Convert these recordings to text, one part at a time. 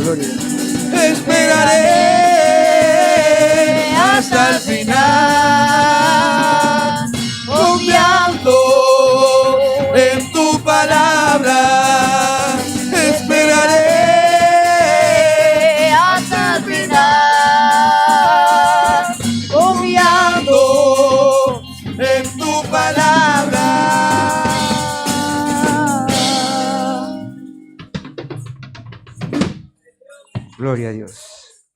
Esperaré hasta el final, confiando en tu palabra. Esperaré hasta el final, confiando en tu palabra. Gloria a Dios.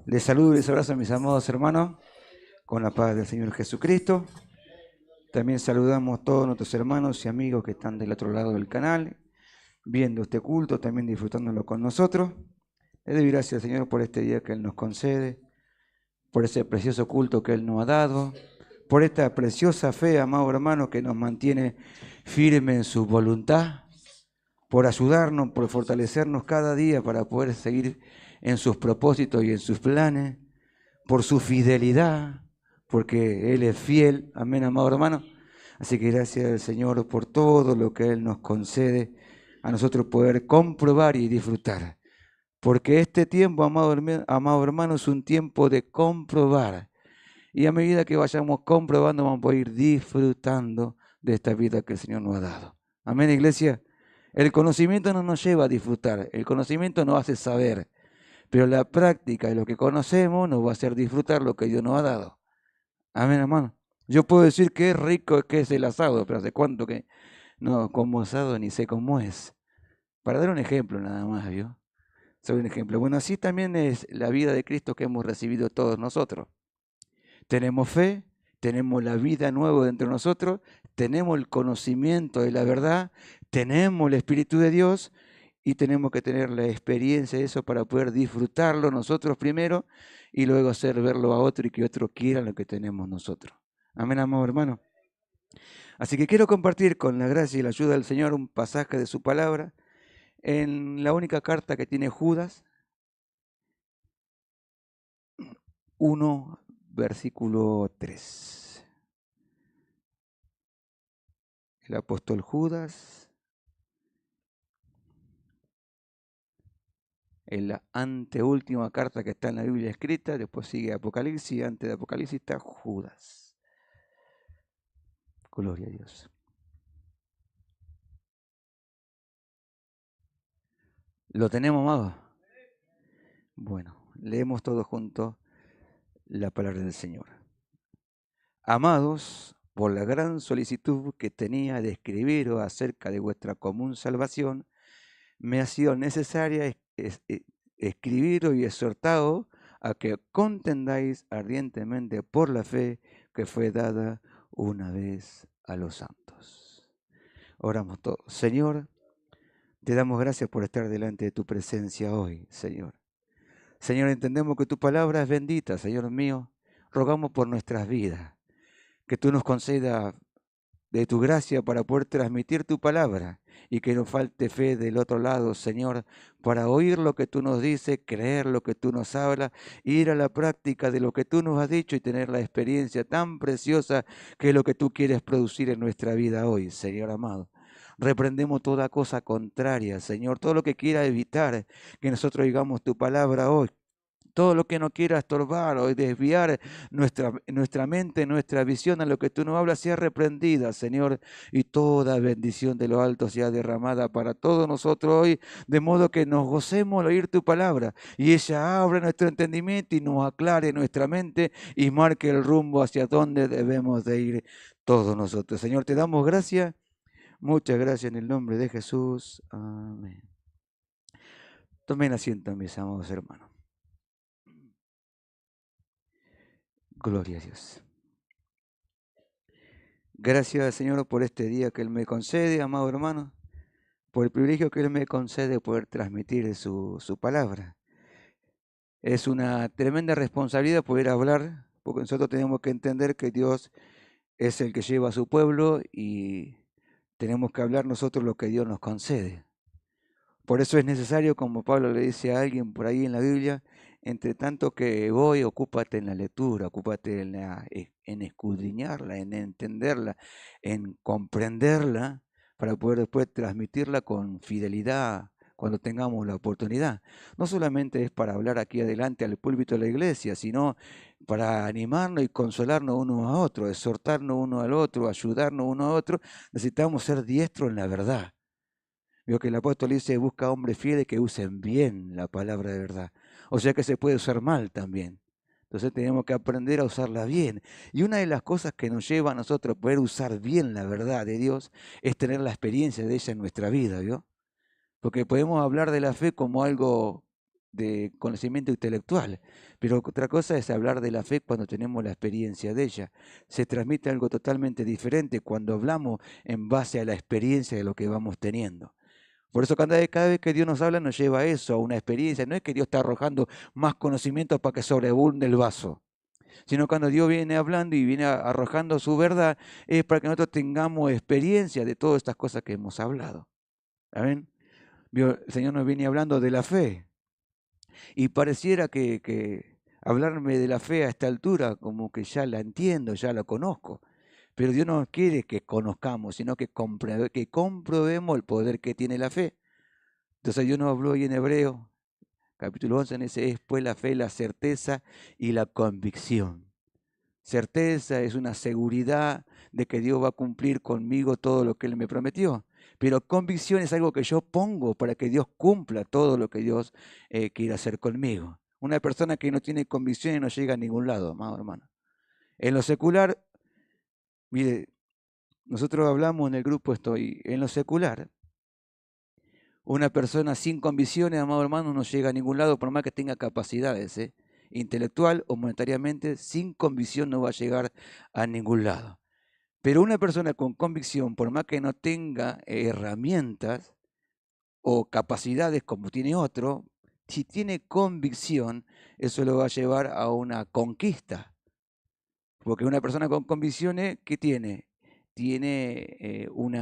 Les saludo y les abrazo a mis amados hermanos con la paz del Señor Jesucristo. También saludamos a todos nuestros hermanos y amigos que están del otro lado del canal, viendo este culto, también disfrutándolo con nosotros. Le doy gracias al Señor por este día que Él nos concede, por ese precioso culto que Él nos ha dado, por esta preciosa fe, amado hermano, que nos mantiene firme en su voluntad, por ayudarnos, por fortalecernos cada día para poder seguir en sus propósitos y en sus planes, por su fidelidad, porque Él es fiel. Amén, amado hermano. Así que gracias al Señor por todo lo que Él nos concede a nosotros poder comprobar y disfrutar. Porque este tiempo, amado hermano, es un tiempo de comprobar. Y a medida que vayamos comprobando, vamos a ir disfrutando de esta vida que el Señor nos ha dado. Amén, iglesia. El conocimiento no nos lleva a disfrutar, el conocimiento nos hace saber, pero la práctica de lo que conocemos nos va a hacer disfrutar lo que Dios nos ha dado. Amén, hermano. Yo puedo decir que es rico que es el asado, pero hace cuánto que no como asado ni sé cómo es. Para dar un ejemplo nada más, ¿vio? Soy un ejemplo. Bueno, así también es la vida de Cristo que hemos recibido todos nosotros. Tenemos fe, tenemos la vida nueva dentro de nosotros, tenemos el conocimiento de la verdad, tenemos el Espíritu de Dios y tenemos que tener la experiencia de eso para poder disfrutarlo nosotros primero y luego hacer verlo a otro y que otro quiera lo que tenemos nosotros. Amén, amado hermano. Así que quiero compartir con la gracia y la ayuda del Señor un pasaje de su palabra en la única carta que tiene Judas, 1, versículo 3. El apóstol Judas, en la anteúltima carta que está en la Biblia escrita, después sigue Apocalipsis y antes de Apocalipsis está Judas. Gloria a Dios. ¿Lo tenemos, amado? Bueno, leemos todos juntos la palabra del Señor. Amados, por la gran solicitud que tenía de escribiros acerca de vuestra común salvación, me ha sido necesaria escribiros y exhortaros a que contendáis ardientemente por la fe que fue dada una vez a los santos. Oramos todos. Señor, te damos gracias por estar delante de tu presencia hoy, Señor. Señor, entendemos que tu palabra es bendita, Señor mío. Rogamos por nuestras vidas, que tú nos concedas de tu gracia para poder transmitir tu palabra y que nos falte fe del otro lado, Señor, para oír lo que tú nos dices, creer lo que tú nos hablas, ir a la práctica de lo que tú nos has dicho y tener la experiencia tan preciosa que es lo que tú quieres producir en nuestra vida hoy, Señor amado. Reprendemos toda cosa contraria, Señor, todo lo que quiera evitar que nosotros digamos tu palabra hoy. Todo lo que no quiera estorbar o desviar nuestra mente, nuestra visión a lo que tú nos hablas, sea reprendida, Señor, y toda bendición de lo alto sea derramada para todos nosotros hoy, de modo que nos gocemos al oír tu palabra y ella abra nuestro entendimiento y nos aclare nuestra mente y marque el rumbo hacia donde debemos de ir todos nosotros. Señor, te damos gracias, muchas gracias en el nombre de Jesús. Amén. Tomen asiento, mis amados hermanos. Gloria a Dios. Gracias, Señor, por este día que Él me concede, amado hermano, por el privilegio que Él me concede poder transmitir su palabra. Es una tremenda responsabilidad poder hablar, porque nosotros tenemos que entender que Dios es el que lleva a su pueblo y tenemos que hablar nosotros lo que Dios nos concede. Por eso es necesario, como Pablo le dice a alguien por ahí en la Biblia, entre tanto que voy, ocúpate en la lectura, ocúpate en escudriñarla, en entenderla, en comprenderla, para poder después transmitirla con fidelidad, cuando tengamos la oportunidad. No solamente es para hablar aquí adelante al púlpito de la iglesia, sino para animarnos y consolarnos uno a otro, exhortarnos uno al otro, ayudarnos uno a otro. Necesitamos ser diestros en la verdad. Veo que el apóstol dice, busca hombres fieles que usen bien la palabra de verdad. O sea que se puede usar mal también. Entonces tenemos que aprender a usarla bien. Y una de las cosas que nos lleva a nosotros a poder usar bien la verdad de Dios es tener la experiencia de ella en nuestra vida, ¿vio? Porque podemos hablar de la fe como algo de conocimiento intelectual, pero otra cosa es hablar de la fe cuando tenemos la experiencia de ella. Se transmite algo totalmente diferente cuando hablamos en base a la experiencia de lo que vamos teniendo. Por eso cada vez que Dios nos habla nos lleva a eso, a una experiencia. No es que Dios está arrojando más conocimiento para que sobreabunde el vaso, sino cuando Dios viene hablando y viene arrojando su verdad, es para que nosotros tengamos experiencia de todas estas cosas que hemos hablado. ¿Amén? El Señor nos viene hablando de la fe. Y pareciera que hablarme de la fe a esta altura, como que ya la entiendo, ya la conozco. Pero Dios no quiere que conozcamos, sino que comprobemos el poder que tiene la fe. Entonces Dios nos habló hoy en Hebreo, capítulo 11, dice, es pues la fe, la certeza y la convicción. Certeza es una seguridad de que Dios va a cumplir conmigo todo lo que Él me prometió. Pero convicción es algo que yo pongo para que Dios cumpla todo lo que Dios quiere hacer conmigo. Una persona que no tiene convicciones no llega a ningún lado, amado hermano. En lo secular, mire, nosotros hablamos en el grupo Estoy, en lo secular, una persona sin convicciones, amado hermano, no llega a ningún lado por más que tenga capacidades, intelectual o monetariamente, sin convicción no va a llegar a ningún lado. Pero una persona con convicción, por más que no tenga herramientas o capacidades como tiene otro, si tiene convicción, eso lo va a llevar a una conquista. Porque una persona con convicciones, ¿qué tiene? Tiene un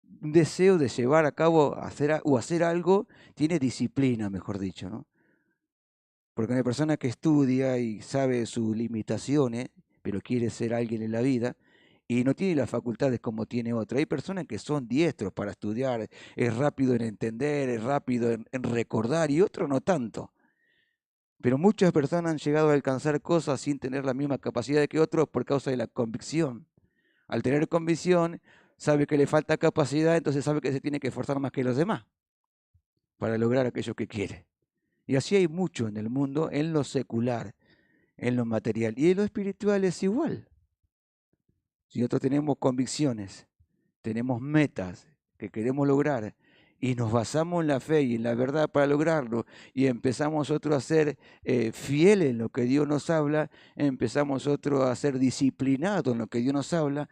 deseo de llevar a cabo hacer algo, tiene disciplina, mejor dicho, ¿no? Porque una persona que estudia y sabe sus limitaciones, pero quiere ser alguien en la vida, y no tiene las facultades como tiene otro. Hay personas que son diestros para estudiar, es rápido en entender, es rápido en recordar, y otros no tanto. Pero muchas personas han llegado a alcanzar cosas sin tener la misma capacidad que otros por causa de la convicción. Al tener convicción, sabe que le falta capacidad, entonces sabe que se tiene que esforzar más que los demás para lograr aquello que quiere. Y así hay mucho en el mundo, en lo secular, en lo material. Y en lo espiritual es igual. Si nosotros tenemos convicciones, tenemos metas que queremos lograr y nos basamos en la fe y en la verdad para lograrlo y empezamos nosotros a ser fieles en lo que Dios nos habla, empezamos nosotros a ser disciplinados en lo que Dios nos habla,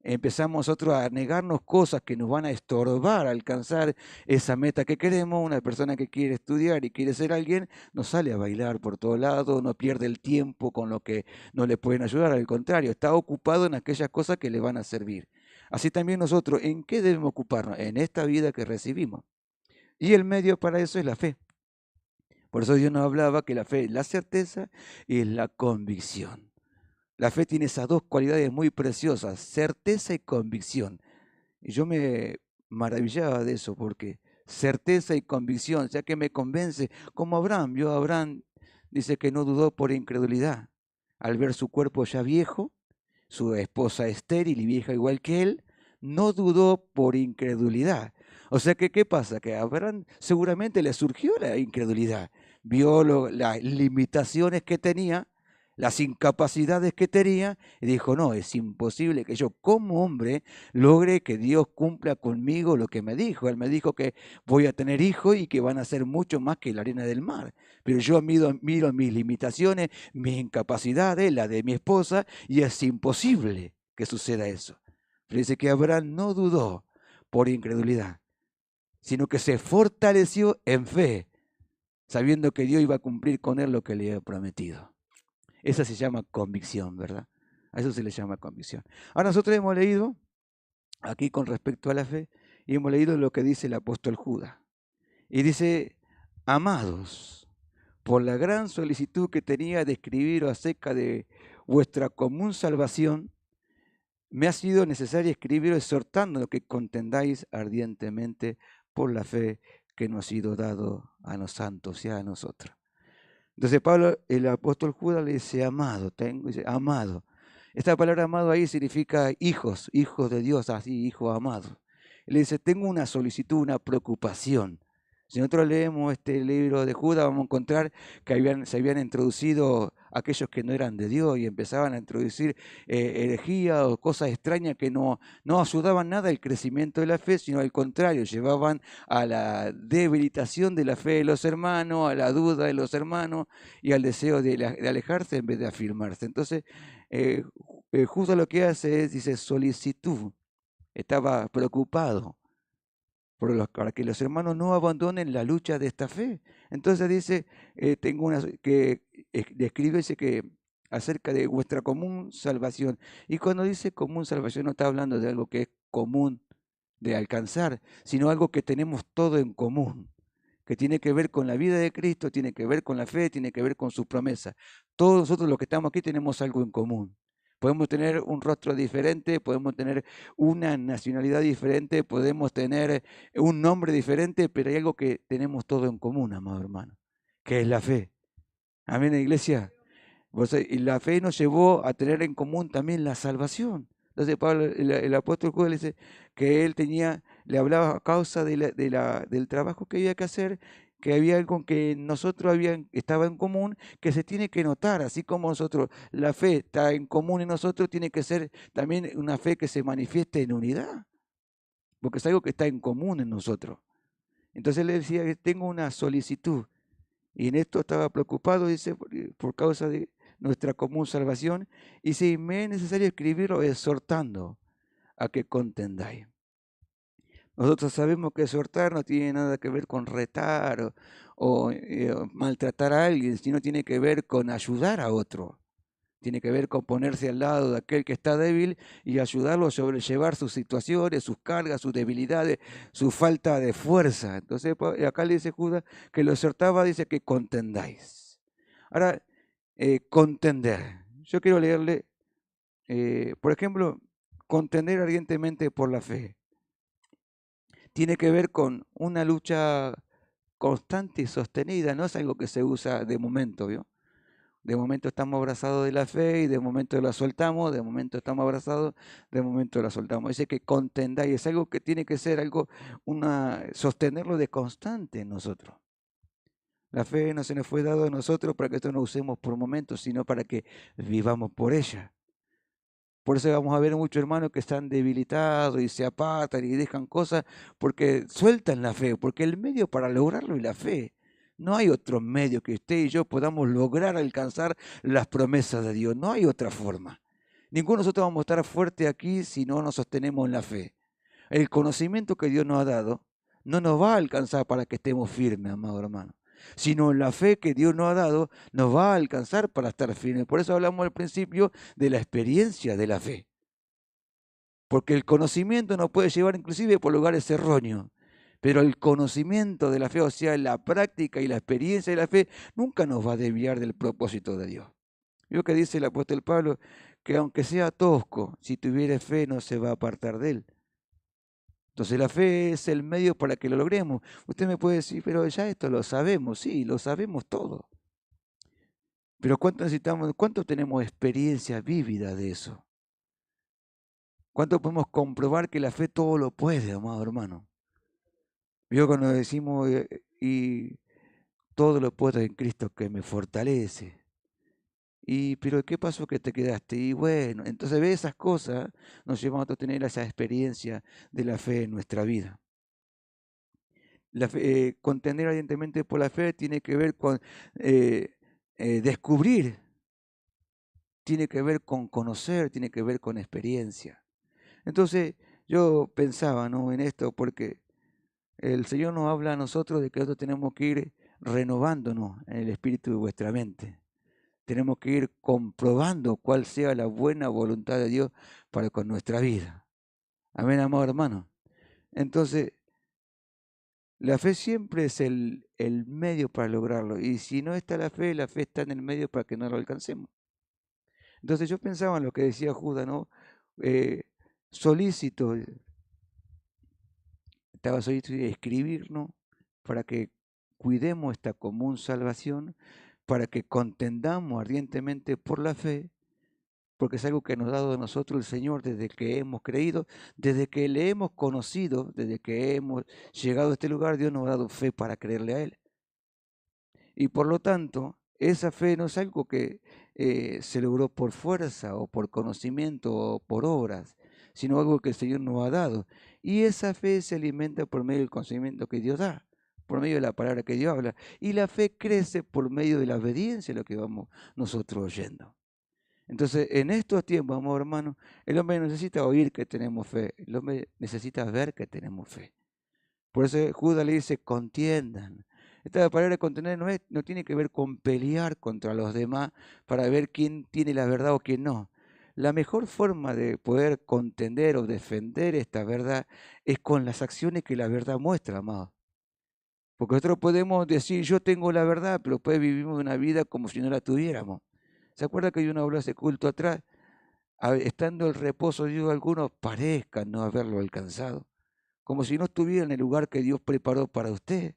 empezamos nosotros a negarnos cosas que nos van a estorbar a alcanzar esa meta que queremos. Una persona que quiere estudiar y quiere ser alguien, no sale a bailar por todos lados, no pierde el tiempo con lo que no le pueden ayudar, al contrario, está ocupado en aquellas cosas que le van a servir. Así también nosotros, ¿en qué debemos ocuparnos? En esta vida que recibimos. Y el medio para eso es la fe. Por eso Dios nos hablaba que la fe es la certeza y la convicción. La fe tiene esas dos cualidades muy preciosas, certeza y convicción. Y yo me maravillaba de eso, porque certeza y convicción, ya que me convence, como Abraham, Abraham dice que no dudó por incredulidad. Al ver su cuerpo ya viejo, su esposa estéril y vieja igual que él, no dudó por incredulidad. O sea que, ¿qué pasa? Que a Abraham seguramente le surgió la incredulidad. Vio las limitaciones que tenía, las incapacidades que tenía, y dijo, no, es imposible que yo como hombre logre que Dios cumpla conmigo lo que me dijo. Él me dijo que voy a tener hijos y que van a ser mucho más que la arena del mar. Pero yo miro mis limitaciones, mis incapacidades, la de mi esposa, y es imposible que suceda eso. Pero dice que Abraham no dudó por incredulidad, sino que se fortaleció en fe, sabiendo que Dios iba a cumplir con él lo que le había prometido. Esa se llama convicción, ¿verdad? A eso se le llama convicción. Ahora nosotros hemos leído, aquí con respecto a la fe, y hemos leído lo que dice el apóstol Judas. Y dice, amados, por la gran solicitud que tenía de escribir acerca de vuestra común salvación, me ha sido necesario escribir exhortando que contendáis ardientemente por la fe que nos ha sido dado a los santos y a nosotros. Entonces Pablo, el apóstol Judas le dice, amado, dice, amado. Esta palabra amado ahí significa hijos, hijos de Dios, así, hijos amados. Él dice, tengo una solicitud, una preocupación. Si nosotros leemos este libro de Judas, vamos a encontrar que se habían introducido aquellos que no eran de Dios y empezaban a introducir herejías o cosas extrañas que no ayudaban nada al crecimiento de la fe, sino al contrario, llevaban a la debilitación de la fe de los hermanos, a la duda de los hermanos y al deseo de alejarse en vez de afirmarse. Entonces, Judas lo que hace es, dice, solicitud. Estaba preocupado para que los hermanos no abandonen la lucha de esta fe. Entonces dice, tengo una que describe dice que acerca de vuestra común salvación. Y cuando dice común salvación no está hablando de algo que es común de alcanzar, sino algo que tenemos todo en común, que tiene que ver con la vida de Cristo, tiene que ver con la fe, tiene que ver con su promesa. Todos nosotros los que estamos aquí tenemos algo en común. Podemos tener un rostro diferente, podemos tener una nacionalidad diferente, podemos tener un nombre diferente, pero hay algo que tenemos todo en común, amado hermano, que es la fe. Amén, iglesia. Y la fe nos llevó a tener en común también la salvación. Entonces Pablo, el apóstol Judas le dice que él le hablaba a causa del trabajo que había que hacer, que había algo que nosotros estaba en común, que se tiene que notar, así como nosotros, la fe está en común en nosotros, tiene que ser también una fe que se manifieste en unidad, porque es algo que está en común en nosotros. Entonces le decía que tengo una solicitud, y en esto estaba preocupado, dice, por causa de nuestra común salvación, y si me es necesario escribirlo exhortando a que contendáis. Nosotros sabemos que exhortar no tiene nada que ver con retar o maltratar a alguien, sino tiene que ver con ayudar a otro. Tiene que ver con ponerse al lado de aquel que está débil y ayudarlo a sobrellevar sus situaciones, sus cargas, sus debilidades, su falta de fuerza. Entonces acá le dice Judas que lo exhortaba, dice que contendáis. Ahora, contender. Yo quiero leerle, por ejemplo, contender ardientemente por la fe. Tiene que ver con una lucha constante y sostenida, no es algo que se usa de momento, ¿vio? De momento estamos abrazados de la fe y de momento la soltamos, de momento estamos abrazados, de momento la soltamos. Dice que contendáis, es algo que tiene que ser algo, sostenerlo de constante en nosotros. La fe no se nos fue dado a nosotros para que esto no usemos por momentos, sino para que vivamos por ella. Por eso vamos a ver muchos hermanos que están debilitados y se apartan y dejan cosas porque sueltan la fe, porque el medio para lograrlo es la fe. No hay otro medio que usted y yo podamos lograr alcanzar las promesas de Dios. No hay otra forma. Ninguno de nosotros vamos a estar fuerte aquí si no nos sostenemos en la fe. El conocimiento que Dios nos ha dado no nos va a alcanzar para que estemos firmes, amado hermano, sino la fe que Dios nos ha dado nos va a alcanzar para estar firmes. Por eso hablamos al principio de la experiencia de la fe. Porque el conocimiento nos puede llevar inclusive por lugares erróneos, pero el conocimiento de la fe, o sea, la práctica y la experiencia de la fe, nunca nos va a desviar del propósito de Dios. Vio que dice el apóstol Pablo que aunque sea tosco, si tuviere fe no se va a apartar de él. Entonces la fe es el medio para que lo logremos. Usted me puede decir, pero ya esto lo sabemos, sí, lo sabemos todo. Pero ¿cuánto necesitamos, cuánto tenemos experiencia vívida de eso? ¿Cuánto podemos comprobar que la fe todo lo puede, amado hermano? Yo cuando decimos, y todo lo puedo en Cristo que me fortalece. Pero ¿qué pasó que te quedaste? Y bueno, entonces ve esas cosas, nos llevan a tener esa experiencia de la fe en nuestra vida. Contender ardientemente por la fe tiene que ver con descubrir, tiene que ver con conocer, tiene que ver con experiencia. Entonces yo pensaba, ¿no?, en esto porque el Señor nos habla a nosotros de que nosotros tenemos que ir renovándonos en el espíritu de vuestra mente. Tenemos que ir comprobando cuál sea la buena voluntad de Dios para con nuestra vida. Amén, amado hermano. Entonces, la fe siempre es el medio para lograrlo. Y si no está la fe está en el medio para que no lo alcancemos. Entonces yo pensaba en lo que decía Judas, ¿no? solícito, estaba solícito de escribirnos para que cuidemos esta común salvación, para que contendamos ardientemente por la fe, porque es algo que nos ha dado a nosotros el Señor desde que hemos creído, desde que le hemos conocido, desde que hemos llegado a este lugar, Dios nos ha dado fe para creerle a Él. Y por lo tanto, esa fe no es algo que se logró por fuerza o por conocimiento o por obras, sino algo que el Señor nos ha dado. Y esa fe se alimenta por medio del conocimiento que Dios da, por medio de la palabra que Dios habla. Y la fe crece por medio de la obediencia a lo que vamos nosotros oyendo. Entonces, en estos tiempos, amor hermano, el hombre no necesita oír que tenemos fe, el hombre necesita ver que tenemos fe. Por eso Judas le dice, contiendan. Esta palabra contender no tiene que ver con pelear contra los demás para ver quién tiene la verdad o quién no. La mejor forma de poder contender o defender esta verdad es con las acciones que la verdad muestra, amado. Porque nosotros podemos decir, yo tengo la verdad, pero después vivimos una vida como si no la tuviéramos. ¿Se acuerda que uno habló hace culto atrás? Estando el reposo de Dios, algunos parezcan no haberlo alcanzado, como si no estuviera en el lugar que Dios preparó para usted.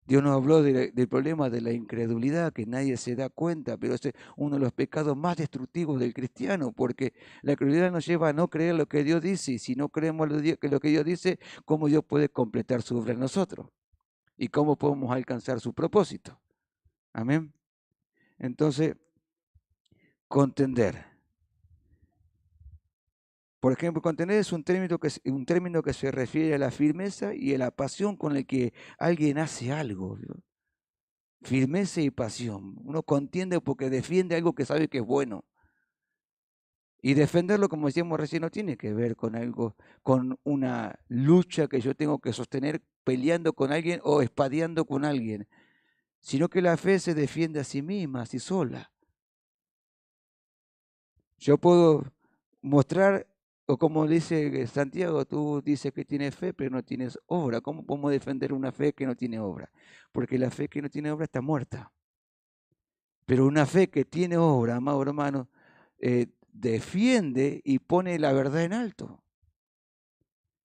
Dios nos habló del problema de la incredulidad, que nadie se da cuenta, pero es uno de los pecados más destructivos del cristiano, porque la incredulidad nos lleva a no creer lo que Dios dice, y si no creemos lo que Dios dice, ¿cómo Dios puede completar su obra en nosotros? ¿Y cómo podemos alcanzar su propósito? Amén. Entonces, contender. Por ejemplo, contender es un término que se refiere a la firmeza y a la pasión con la que alguien hace algo. ¿No? Firmeza y pasión. Uno contiende porque defiende algo que sabe que es bueno. Y defenderlo, como decíamos recién, no tiene que ver con algo, con una lucha que yo tengo que sostener peleando con alguien o espadeando con alguien, sino que la fe se defiende a sí misma, a sí sola. Yo puedo mostrar, o como dice Santiago, tú dices que tienes fe, pero no tienes obra. ¿Cómo podemos defender una fe que no tiene obra? Porque la fe que no tiene obra está muerta. Pero una fe que tiene obra, amado hermano, defiende y pone la verdad en alto.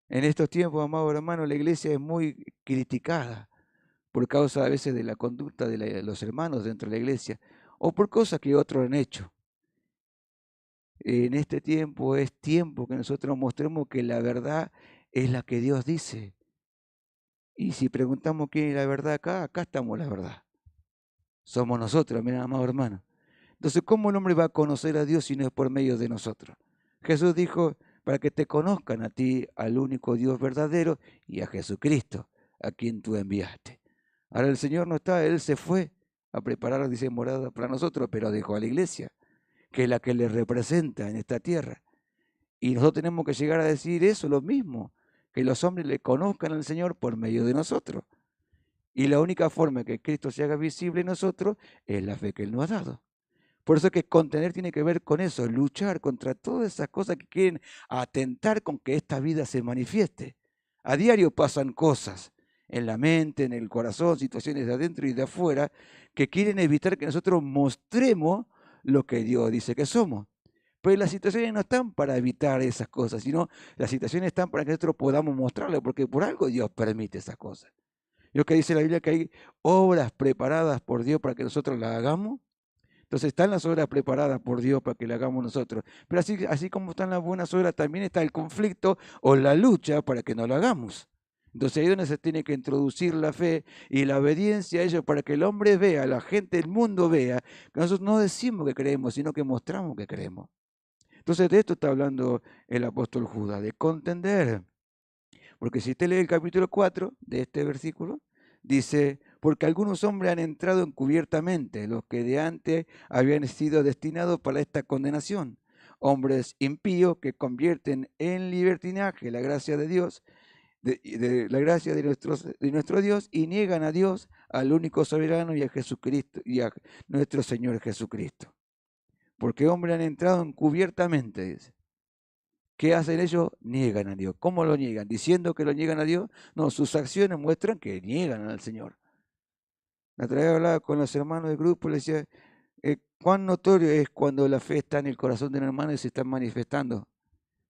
En estos tiempos, amado hermano, la iglesia es muy criticada por causa a veces de la conducta de los hermanos dentro de la iglesia o por cosas que otros han hecho. En este tiempo es tiempo que nosotros mostremos que la verdad es la que Dios dice. Y si preguntamos quién es la verdad acá estamos la verdad. Somos nosotros, mira, amado hermano. Entonces, ¿cómo el hombre va a conocer a Dios si no es por medio de nosotros? Jesús dijo, para que te conozcan a ti, al único Dios verdadero, y a Jesucristo, a quien tú enviaste. Ahora el Señor no está, Él se fue a preparar, dice, morada para nosotros, pero dejó a la iglesia, que es la que le representa en esta tierra. Y nosotros tenemos que llegar a decir eso, lo mismo, que los hombres le conozcan al Señor por medio de nosotros. Y la única forma que Cristo se haga visible en nosotros es la fe que Él nos ha dado. Por eso que contener tiene que ver con eso, luchar contra todas esas cosas que quieren atentar con que esta vida se manifieste. A diario pasan cosas en la mente, en el corazón, situaciones de adentro y de afuera, que quieren evitar que nosotros mostremos lo que Dios dice que somos. Pero las situaciones no están para evitar esas cosas, sino las situaciones están para que nosotros podamos mostrarlo, porque por algo Dios permite esas cosas. Lo que dice la Biblia que hay obras preparadas por Dios para que nosotros las hagamos. Entonces están las obras preparadas por Dios para que las hagamos nosotros. Pero así como están las buenas obras, también está el conflicto o la lucha para que no lo hagamos. Entonces ahí es donde se tiene que introducir la fe y la obediencia a ello para que el hombre vea, la gente, el mundo vea, que nosotros no decimos que creemos, sino que mostramos que creemos. Entonces de esto está hablando el apóstol Judas, de contender. Porque si usted lee el capítulo 4 de este versículo, dice, porque algunos hombres han entrado encubiertamente, los que de antes habían sido destinados para esta condenación, hombres impíos que convierten en libertinaje la gracia de Dios, la gracia de nuestro Dios, y niegan a Dios, al único soberano, y a Jesucristo, y a nuestro Señor Jesucristo. Porque hombres han entrado encubiertamente, dice. ¿Qué hacen ellos? Niegan a Dios. ¿Cómo lo niegan? ¿Diciendo que lo niegan a Dios? No, sus acciones muestran que niegan al Señor. La otra vez hablaba con los hermanos del grupo, le decía, cuán notorio es cuando la fe está en el corazón de un hermano y se está manifestando.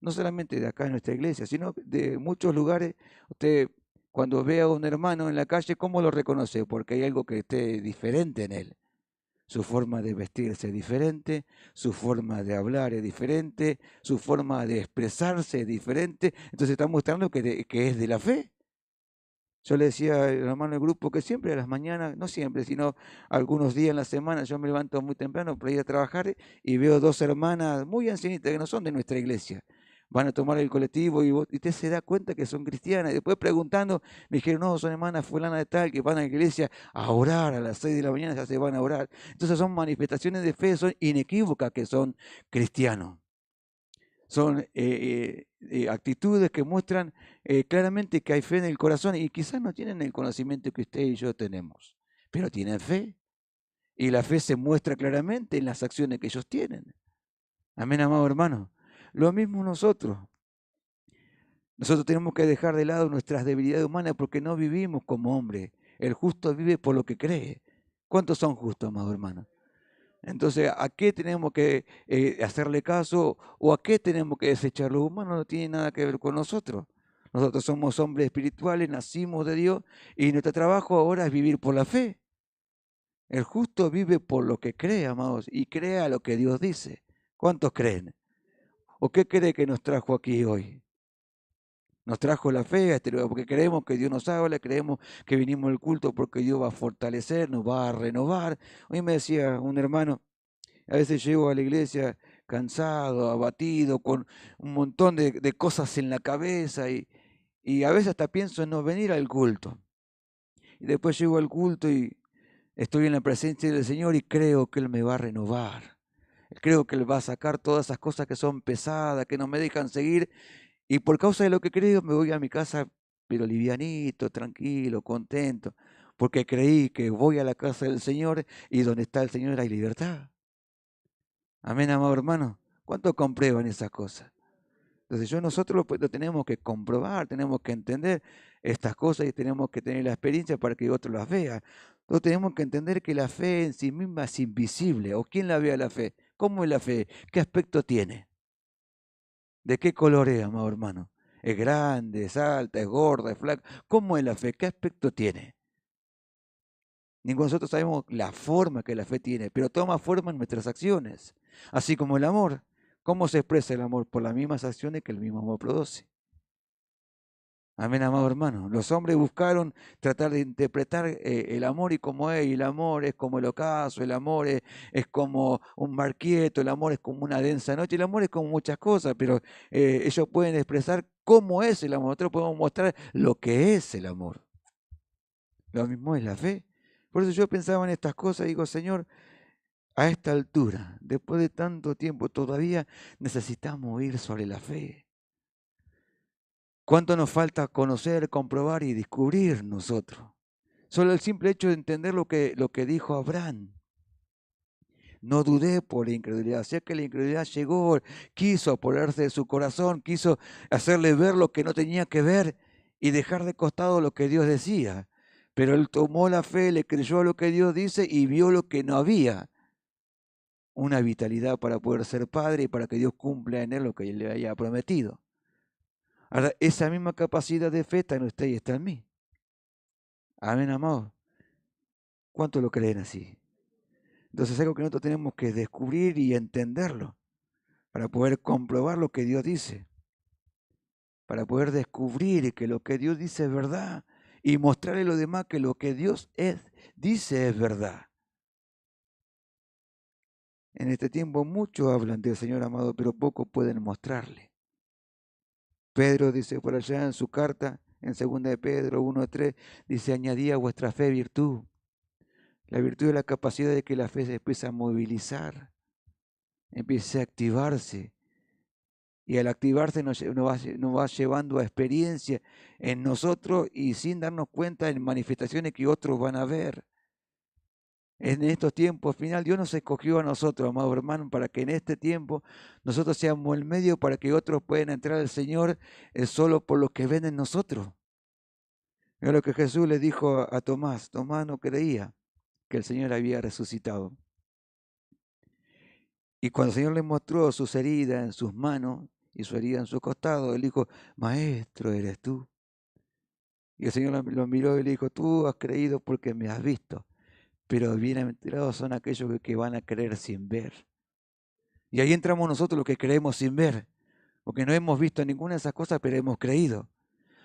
no solamente de acá en nuestra iglesia, sino de muchos lugares. Usted, cuando ve a un hermano en la calle, ¿cómo lo reconoce? Porque hay algo que esté diferente en él. Su forma de vestirse es diferente, su forma de hablar es diferente, su forma de expresarse es diferente. Entonces está mostrando que es de la fe. Yo le decía al hermano del grupo que siempre a las mañanas, no siempre, sino algunos días en la semana, yo me levanto muy temprano para ir a trabajar y veo dos hermanas muy ancianitas que no son de nuestra iglesia. Van a tomar el colectivo y usted se da cuenta que son cristianas. Y después preguntando, me dijeron, no, son hermanas fulana de tal, que van a la iglesia a orar a las 6 de la mañana, ya se van a orar. Entonces son manifestaciones de fe, son inequívocas que son cristianos. Son actitudes que muestran claramente que hay fe en el corazón y quizás no tienen el conocimiento que usted y yo tenemos, pero tienen fe. Y la fe se muestra claramente en las acciones que ellos tienen. Amén, amado hermano. Lo mismo nosotros. Nosotros tenemos que dejar de lado nuestras debilidades humanas porque no vivimos como hombres. El justo vive por lo que cree. ¿Cuántos son justos, amado hermano? Entonces, ¿a qué tenemos que hacerle caso o a qué tenemos que desechar? Los humanos no tienen nada que ver con nosotros. Nosotros somos hombres espirituales, nacimos de Dios y nuestro trabajo ahora es vivir por la fe. El justo vive por lo que cree, amados, y crea lo que Dios dice. ¿Cuántos creen? ¿O qué cree que nos trajo aquí hoy? Nos trajo la fe a este lugar porque creemos que Dios nos habla, creemos que vinimos al culto porque Dios va a fortalecer, nos va a renovar. Hoy me decía un hermano, a veces llego a la iglesia cansado, abatido, con un montón de cosas en la cabeza y a veces hasta pienso en no venir al culto. Y después llego al culto y estoy en la presencia del Señor y creo que Él me va a renovar. Creo que Él va a sacar todas esas cosas que son pesadas, que no me dejan seguir. Y por causa de lo que creo me voy a mi casa, pero livianito, tranquilo, contento. Porque creí que voy a la casa del Señor y donde está el Señor hay libertad. Amén, amado hermano. ¿Cuánto comprueban esas cosas? Entonces nosotros lo tenemos que comprobar, tenemos que entender estas cosas y tenemos que tener la experiencia para que otros las vean. Nosotros tenemos que entender que la fe en sí misma es invisible. ¿O quién la ve a la fe? ¿Cómo es la fe? ¿Qué aspecto tiene? ¿De qué color es, amado hermano? ¿Es grande, es alta, es gorda, es flaca? ¿Cómo es la fe? ¿Qué aspecto tiene? Ninguno de nosotros sabemos la forma que la fe tiene, pero toma forma en nuestras acciones. Así como el amor. ¿Cómo se expresa el amor? Por las mismas acciones que el mismo amor produce. Amén, amado hermano. Los hombres buscaron tratar de interpretar el amor y cómo es. Y el amor es como el ocaso, el amor es como un mar quieto, el amor es como una densa noche, el amor es como muchas cosas, pero ellos pueden expresar cómo es el amor. Nosotros podemos mostrar lo que es el amor. Lo mismo es la fe. Por eso yo pensaba en estas cosas y digo, Señor, a esta altura, después de tanto tiempo, todavía necesitamos ir sobre la fe. ¿Cuánto nos falta conocer, comprobar y descubrir nosotros? Solo el simple hecho de entender lo que dijo Abraham. No dudé por la incredulidad. Sé que la incredulidad llegó, quiso apoderarse de su corazón, quiso hacerle ver lo que no tenía que ver y dejar de costado lo que Dios decía. Pero él tomó la fe, le creyó a lo que Dios dice y vio lo que no había. Una vitalidad para poder ser padre y para que Dios cumpla en él lo que él le había prometido. Ahora, esa misma capacidad de fe está en usted y está en mí. Amén, amado. ¿Cuántos lo creen así? Entonces es algo que nosotros tenemos que descubrir y entenderlo para poder comprobar lo que Dios dice, para poder descubrir que lo que Dios dice es verdad y mostrarle a los demás que lo que Dios dice es verdad. En este tiempo muchos hablan del Señor amado, pero pocos pueden mostrarle. Pedro dice por allá en su carta, en 2 de Pedro 1:3, dice, añadí a vuestra fe virtud. La virtud es la capacidad de que la fe se empiece a movilizar, empiece a activarse. Y al activarse nos va llevando a experiencia en nosotros y sin darnos cuenta en manifestaciones que otros van a ver. En estos tiempos final, Dios nos escogió a nosotros, amado hermano, para que en este tiempo nosotros seamos el medio para que otros puedan entrar al Señor solo por lo que ven en nosotros. Mira lo que Jesús le dijo a Tomás. Tomás no creía que el Señor había resucitado. Y cuando el Señor le mostró sus heridas en sus manos y su herida en su costado. Él dijo, Maestro, eres tú. Y el Señor lo miró y le dijo, tú has creído porque me has visto, pero bienaventurados son aquellos que van a creer sin ver. Y ahí entramos nosotros los que creemos sin ver, porque no hemos visto ninguna de esas cosas, pero hemos creído.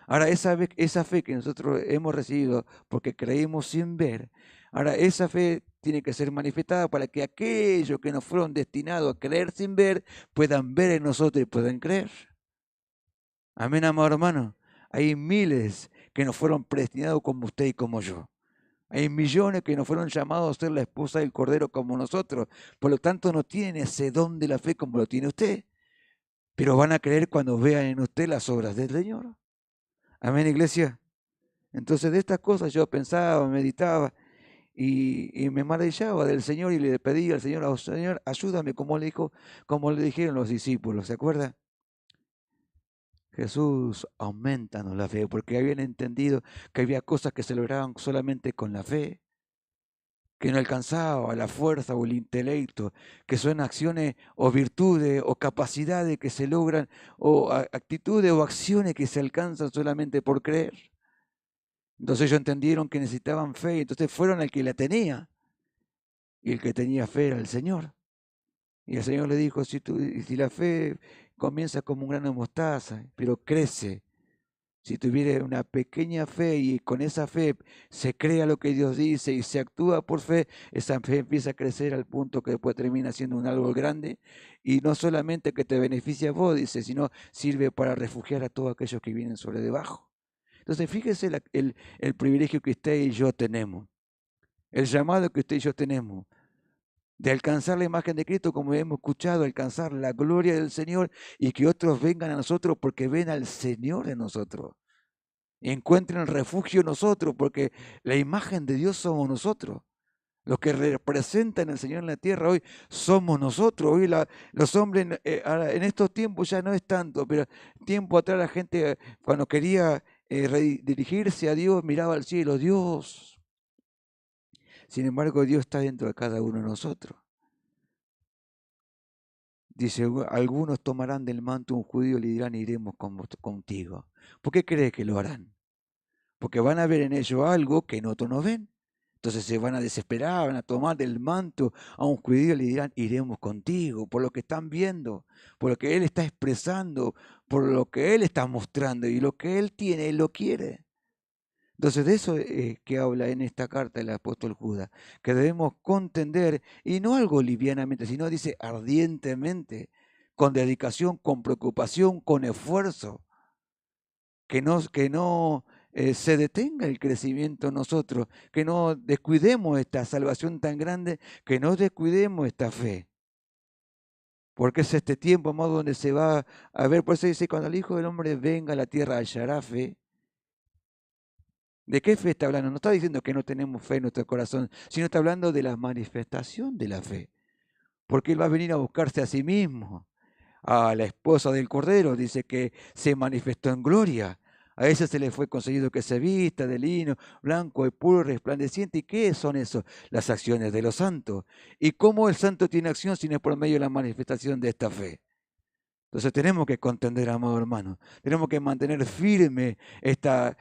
Ahora, esa fe que nosotros hemos recibido porque creímos sin ver, ahora esa fe tiene que ser manifestada para que aquellos que nos fueron destinados a creer sin ver puedan ver en nosotros y puedan creer. Amén, amado hermano. Hay miles que nos fueron predestinados como usted y como yo. Hay millones que nos fueron llamados a ser la esposa del Cordero como nosotros. Por lo tanto, no tienen ese don de la fe como lo tiene usted. Pero van a creer cuando vean en usted las obras del Señor. Amén, iglesia. Entonces de estas cosas yo pensaba, meditaba y me maravillaba del Señor y le pedía al Señor, oh, Señor, ayúdame, como le dijo, como le dijeron los discípulos, ¿se acuerda? Jesús, aumentanos la fe, porque habían entendido que había cosas que se lograban solamente con la fe, que no alcanzaba la fuerza o el intelecto, que son acciones o virtudes o capacidades que se logran, o actitudes o acciones que se alcanzan solamente por creer. Entonces ellos entendieron que necesitaban fe, entonces fueron al que la tenía, y el que tenía fe era el Señor. Y el Señor le dijo, si la fe comienza como un grano de mostaza, pero crece, si tuviera una pequeña fe y con esa fe se crea lo que Dios dice y se actúa por fe, esa fe empieza a crecer al punto que después termina siendo un árbol grande y no solamente que te beneficia a vos, dice, sino sirve para refugiar a todos aquellos que vienen sobre debajo. Entonces fíjese el privilegio que usted y yo tenemos, el llamado que usted y yo tenemos de alcanzar la imagen de Cristo, como hemos escuchado, alcanzar la gloria del Señor y que otros vengan a nosotros porque ven al Señor en nosotros. Encuentren refugio en nosotros porque la imagen de Dios somos nosotros. Los que representan al Señor en la tierra hoy somos nosotros. Hoy los hombres en estos tiempos ya no es tanto, pero tiempo atrás la gente cuando quería dirigirse a Dios miraba al cielo, Dios. Sin embargo, Dios está dentro de cada uno de nosotros. Dice, algunos tomarán del manto un judío y le dirán, iremos contigo. ¿Por qué crees que lo harán? Porque van a ver en ello algo que en otros no ven. Entonces se van a desesperar, van a tomar del manto a un judío y le dirán, iremos contigo, por lo que están viendo, por lo que Él está expresando, por lo que Él está mostrando y lo que Él tiene, Él lo quiere. Entonces de eso es que habla en esta carta el apóstol Judas, que debemos contender, y no algo livianamente, sino dice ardientemente, con dedicación, con preocupación, con esfuerzo, que no se detenga el crecimiento en nosotros, que no descuidemos esta salvación tan grande, que no descuidemos esta fe. Porque es este tiempo, amado, donde se va a ver, por eso dice, cuando el Hijo del Hombre venga a la tierra, hallará fe. ¿De qué fe está hablando? No está diciendo que no tenemos fe en nuestro corazón, sino está hablando de la manifestación de la fe. Porque Él va a venir a buscarse a sí mismo. A la esposa del Cordero dice que se manifestó en gloria. A ella se le fue concedido que se vista de lino blanco y puro, resplandeciente. ¿Y qué son eso? Las acciones de los santos. ¿Y cómo el santo tiene acción si no es por medio de la manifestación de esta fe? Entonces tenemos que contender, amado hermano. Tenemos que mantener firme esta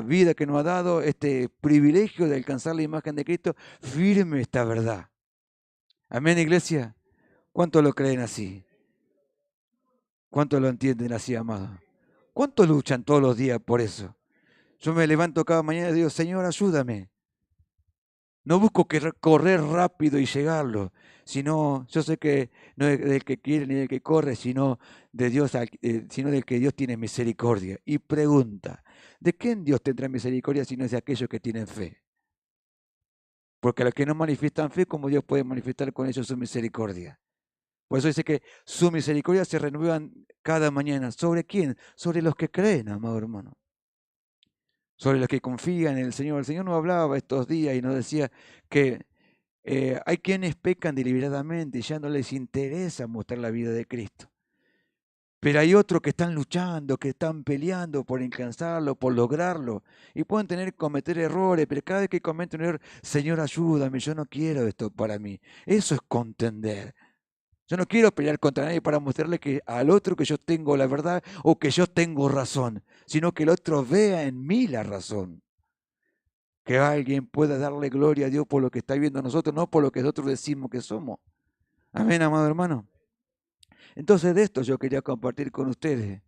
vida que nos ha dado, este privilegio de alcanzar la imagen de Cristo, firme esta verdad. Amén, iglesia. ¿Cuántos lo creen así? ¿Cuántos lo entienden así, amado? ¿Cuántos luchan todos los días por eso? Yo me levanto cada mañana y digo, Señor, ayúdame. No busco correr rápido y llegarlo, sino yo sé que no es del que quiere ni del que corre, sino de Dios, sino del que Dios tiene misericordia. Y pregunta, ¿de quién Dios tendrá misericordia si no es de aquellos que tienen fe? Porque a los que no manifiestan fe, ¿cómo Dios puede manifestar con ellos su misericordia? Por eso dice que su misericordia se renuevan cada mañana. ¿Sobre quién? Sobre los que creen, amado hermano. Sobre los que confían en el Señor. El Señor nos hablaba estos días y nos decía que hay quienes pecan deliberadamente y ya no les interesa mostrar la vida de Cristo. Pero hay otros que están luchando, que están peleando por alcanzarlo, por lograrlo. Y pueden cometer errores, pero cada vez que cometen un error, Señor, ayúdame, yo no quiero esto para mí. Eso es contender. Yo no quiero pelear contra nadie para mostrarle que al otro que yo tengo la verdad o que yo tengo razón, sino que el otro vea en mí la razón. Que alguien pueda darle gloria a Dios por lo que está viendo nosotros, no por lo que nosotros decimos que somos. Amén, amado hermano. Entonces de esto yo quería compartir con ustedes,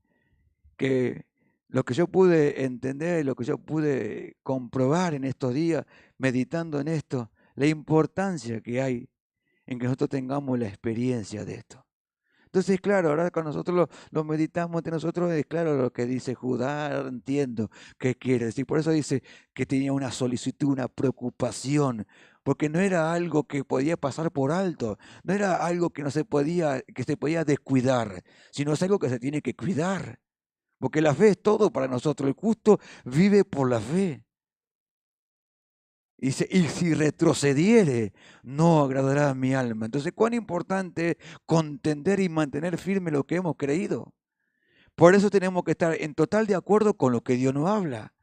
que lo que yo pude entender, lo que yo pude comprobar en estos días, meditando en esto, la importancia que hay en que nosotros tengamos la experiencia de esto. Entonces, claro, ahora cuando nosotros lo meditamos entre nosotros, es claro lo que dice Judá, entiendo qué quiere decir. Por eso dice que tenía una solicitud, una preocupación, porque no era algo que podía pasar por alto, no era algo que no se podía, que se podía descuidar, sino es algo que se tiene que cuidar. Porque la fe es todo para nosotros. El justo vive por la fe. Y si retrocediere, no agradará a mi alma. Entonces, cuán importante es contender y mantener firme lo que hemos creído. Por eso tenemos que estar en total de acuerdo con lo que Dios nos habla,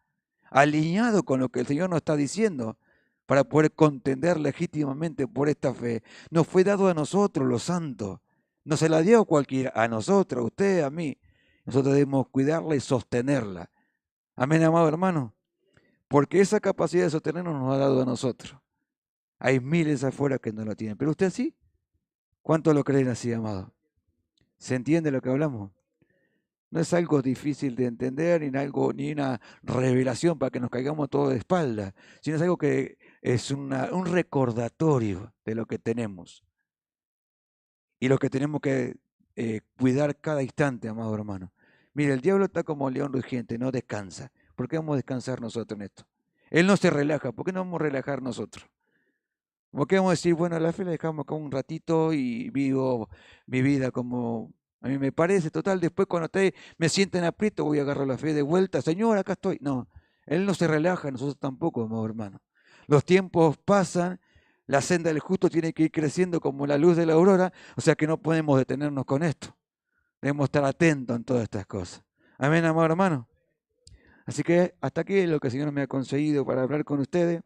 alineado con lo que el Señor nos está diciendo, para poder contender legítimamente por esta fe. Nos fue dado a nosotros, los santos. No se la dio a cualquiera, a nosotros, a usted, a mí. Nosotros debemos cuidarla y sostenerla. Amén, amado hermano. Porque esa capacidad de sostenernos nos ha dado a nosotros. Hay miles afuera que no lo tienen. Pero usted sí. ¿Cuánto lo creen así, amado? ¿Se entiende lo que hablamos? No es algo difícil de entender, ni una revelación para que nos caigamos todos de espalda, sino es algo que es un recordatorio de lo que tenemos. Y lo que tenemos que cuidar cada instante, amado hermano. Mire, el diablo está como león rugiente, no descansa. ¿Por qué vamos a descansar nosotros en esto? Él no se relaja, ¿por qué no vamos a relajar nosotros? ¿Por qué vamos a decir, bueno, la fe la dejamos acá un ratito y vivo mi vida como a mí me parece? Total, después cuando me sienten aprieto voy a agarrar la fe de vuelta. Señor, acá estoy. No, Él no se relaja, nosotros tampoco, amado hermano. Los tiempos pasan, la senda del justo tiene que ir creciendo como la luz de la aurora, o sea que no podemos detenernos con esto. Debemos estar atentos en todas estas cosas. Amén, amado hermano. Así que hasta aquí es lo que el Señor me ha conseguido para hablar con ustedes.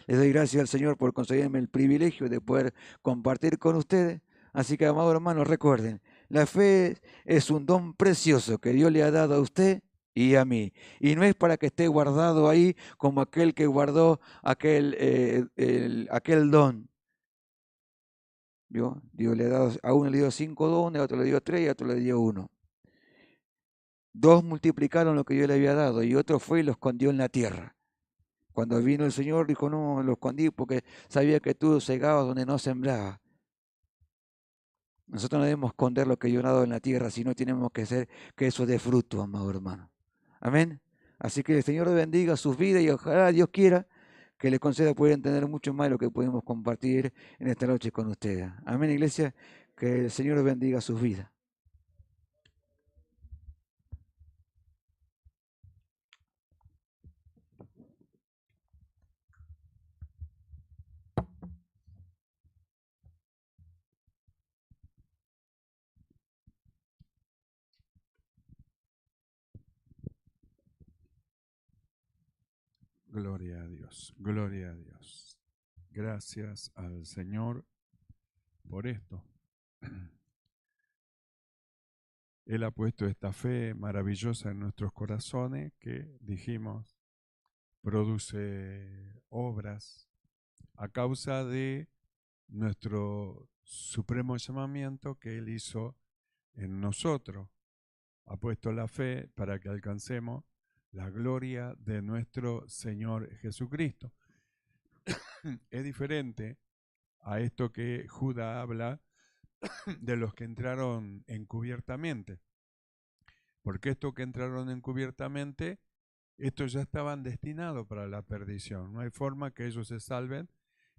Les doy gracias al Señor por concederme el privilegio de poder compartir con ustedes. Así que, amados hermanos, recuerden, la fe es un don precioso que Dios le ha dado a usted y a mí. Y no es para que esté guardado ahí como aquel que guardó aquel don. ¿Vio? Dios le ha dado, a uno le dio 5 dones, a otro le dio 3 y a otro le dio 1. 2 multiplicaron lo que Dios le había dado y otro fue y lo escondió en la tierra. Cuando vino el Señor, dijo, no, lo escondí porque sabía que tú cegabas donde no sembraba. Nosotros no debemos esconder lo que Dios ha dado en la tierra, sino tenemos que hacer que eso dé fruto, amado hermano. Amén. Así que el Señor bendiga sus vidas y ojalá Dios quiera que le conceda poder entender mucho más lo que podemos compartir en esta noche con ustedes. Amén, iglesia. Que el Señor bendiga sus vidas. Gloria a Dios, gloria a Dios. Gracias al Señor por esto. Él ha puesto esta fe maravillosa en nuestros corazones que, dijimos, produce obras a causa de nuestro supremo llamamiento que Él hizo en nosotros. Ha puesto la fe para que alcancemos la gloria de nuestro Señor Jesucristo. Es diferente a esto que Judá habla de los que entraron encubiertamente. Porque estos que entraron encubiertamente, estos ya estaban destinados para la perdición. No hay forma que ellos se salven,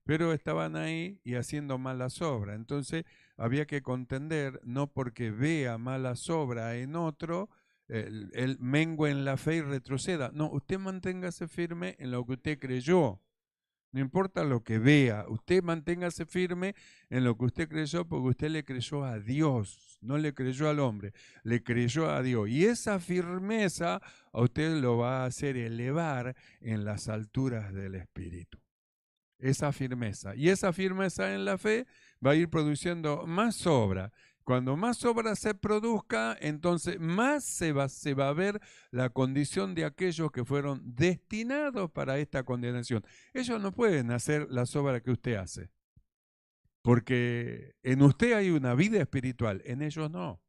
pero estaban ahí y haciendo malas obras. Entonces había que contender, no porque vea malas obras en otro, él mengue en la fe y retroceda. No, usted manténgase firme en lo que usted creyó. No importa lo que vea, usted manténgase firme en lo que usted creyó, porque usted le creyó a Dios, no le creyó al hombre, le creyó a Dios. Y esa firmeza a usted lo va a hacer elevar en las alturas del Espíritu. Esa firmeza. Y esa firmeza en la fe va a ir produciendo más obra. Cuando más obra se produzca, entonces más se va a ver la condición de aquellos que fueron destinados para esta condenación. Ellos no pueden hacer las obras que usted hace, porque en usted hay una vida espiritual, en ellos no.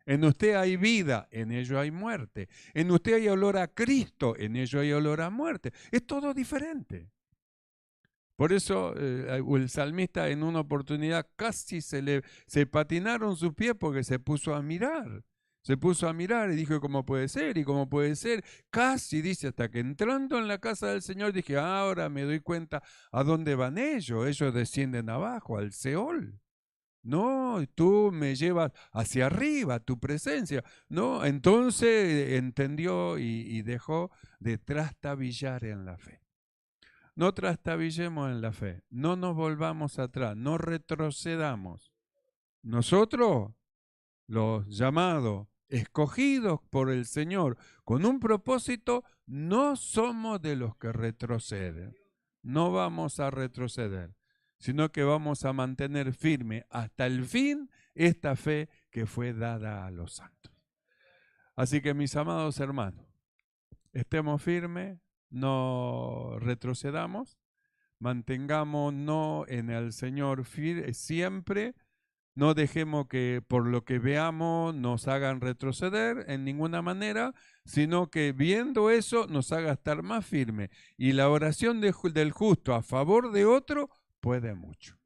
En usted hay vida, en ellos hay muerte. En usted hay olor a Cristo, en ellos hay olor a muerte. Es todo diferente. Por eso el salmista en una oportunidad casi se patinaron sus pies porque se puso a mirar. Se puso a mirar y dijo, ¿cómo puede ser? ¿Y cómo puede ser? Casi dice, hasta que entrando en la casa del Señor dije, ahora me doy cuenta a dónde van ellos. Ellos descienden abajo, al Seol. No, tú me llevas hacia arriba, tu presencia. No, entonces entendió y dejó de trastabillar en la fe. No trastabillemos en la fe, no nos volvamos atrás, no retrocedamos. Nosotros, los llamados, escogidos por el Señor, con un propósito, no somos de los que retroceden. No vamos a retroceder, sino que vamos a mantener firme hasta el fin esta fe que fue dada a los santos. Así que, mis amados hermanos, estemos firmes, no retrocedamos, mantengámonos en el Señor siempre, no dejemos que por lo que veamos nos hagan retroceder en ninguna manera, sino que viendo eso nos haga estar más firme. Y la oración del justo a favor de otro puede mucho.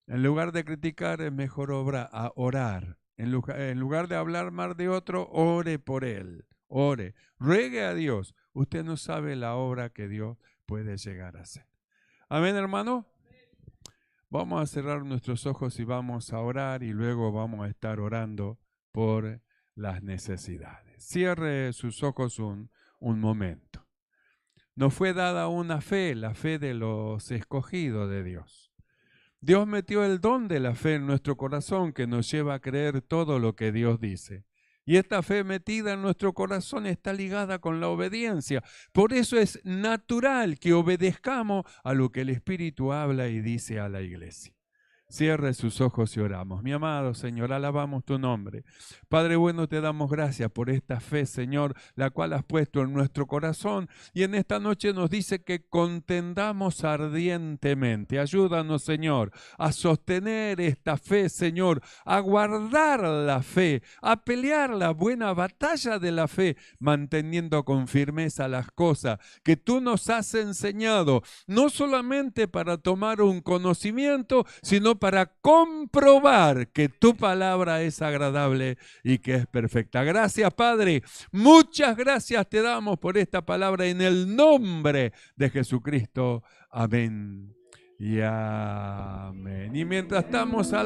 En lugar de criticar es mejor orar. En lugar de hablar mal de otro, ore por él. Ore, ruegue a Dios. Usted no sabe la obra que Dios puede llegar a hacer. Amén, hermano. Vamos a cerrar nuestros ojos y vamos a orar y luego vamos a estar orando por las necesidades. Cierre sus ojos un momento. Nos fue dada una fe, la fe de los escogidos de Dios. Dios metió el don de la fe en nuestro corazón que nos lleva a creer todo lo que Dios dice. Y esta fe metida en nuestro corazón está ligada con la obediencia. Por eso es natural que obedezcamos a lo que el Espíritu habla y dice a la iglesia. Cierre sus ojos y oramos. Mi amado Señor, alabamos tu nombre. Padre bueno, te damos gracias por esta fe, Señor, la cual has puesto en nuestro corazón. Y en esta noche nos dice que contendamos ardientemente. Ayúdanos, Señor, a sostener esta fe, Señor, a guardar la fe, a pelear la buena batalla de la fe, manteniendo con firmeza las cosas que tú nos has enseñado, no solamente para tomar un conocimiento, sino para comprobar que tu palabra es agradable y que es perfecta. Gracias, Padre. Muchas gracias te damos por esta palabra en el nombre de Jesucristo. Amén y amén. Y mientras estamos a la